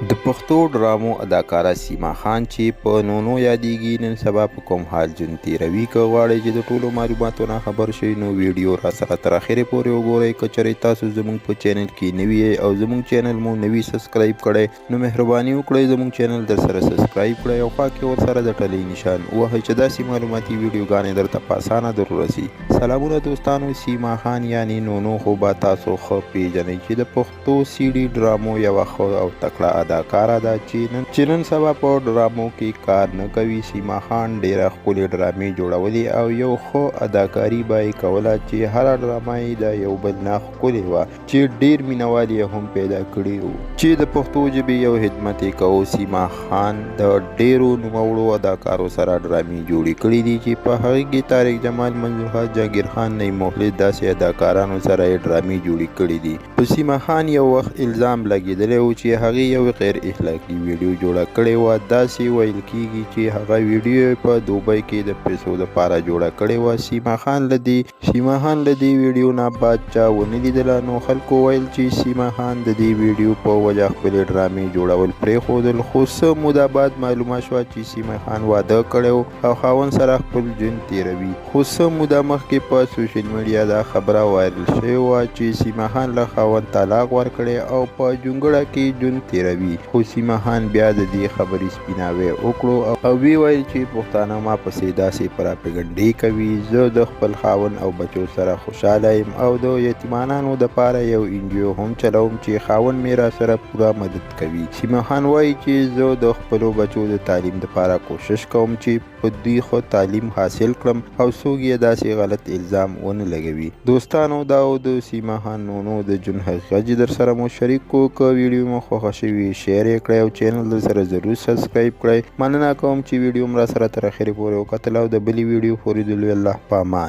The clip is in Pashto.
د پښتو ډرامو اداکاره سیما خان چې په نونو یادېږي نن سبا په کوم حال ژوند تېروي. که غواړئ چې د ټولو معلوماتو نه خبر شئ نو ویډیو را سره تر اخرې پورې وګورئ. که چېرې تاسو زموږ په چینل کې نوي یئ او زموږ چینل مو نوي سبسکرایب کړی نو مهرباني وکړئ زموږ چینل در سره سبسکرایب کړئ او خوا کې ورسره د ټلۍ نشان ووهئ چې داسې معلوماتي ویډیوګانې درته په اسانه در ورسي. سلامونه دوستانو، سیما خان یعنې نونو خو به تاسو ښه پیژنئ چې د پښتو سی ډي ډرامو یوه ښه او تکړه اداکاره ده چې نن سبا په ډرامو کې کار نه کوي. سیما خان ډیره ښکلې ډرامې جوړولې او یو ښه اداکاري به یې کوله چې هره ډرامه یې د یو بل نه ښکلې وه چې ډیر مینوال یې هم پیدا کړي وو چې د پښتو ژبې یو خدمت یې کوو. سیما خان د ډیرو نوموړو اداکارو سره ډرامې جوړې کړي دي چې په هغې کې طارق جمال، منظور خان، جهانگیر خان، نعیم مخلص داسې اداکارانو سره یې ډرامې جوړې کړي دي. په سیما خان یو وخت الزام لګېدلی و چې هغې یو غیر اخلاقي ویډیو جوړه کړې وه. داسې ویل کېږي چې هغه ویډیو په دوبۍ کې د پیسو دپاره جوړه کړې وه. سیما خان له دې ویډیو نه بعد چا ونه لیدله نو خلکو ویل چې سیما خان د دې ویډیو په وجه خپلې ډرامې جوړول پرېښودل. خو څه موده بعد معلومه شوه چې سیما خان واده کړی او خاوند سره خپل ژوند تېروي. خو څه موده مخکې په سوشل میډیا دا خبره وایرل شوې وه چې سیما خان له خاوند طلاق ورکړی او په جونګړه کې ژوند تېروي. خو سیما خان بیا د دې خبرې سپیناوی وکړو او وی ویل چې پښتانه ما پسې داسې پراپګنډې کوي. زه د خپل خاوند او بچو سره خوشحاله یم او د یتیمانو دپاره یو انجیو هم چلوم چې خاوند مې را سره پوره مدد کوي. سیما خان وایي چې زه د خپلو بچو د تعلیم دپاره کوشش کوم چې په دوی ښه تعلیم حاصل کړم او څوک یې داسې غلط الزام ونه لګوي. دوستانو دا و د سیما خان نونو د ژوند حقیقت چې در سره مو شریک کو. که ویډیو مو خوښه شوي شیر یې کړئ او چینل در سره ضرور سبسکرایب کړئ. مننه کوم چې ویډیو م را سره تر اخرې پورې وکتل او د بلې ویډیو پورې دلوي. الله په امان.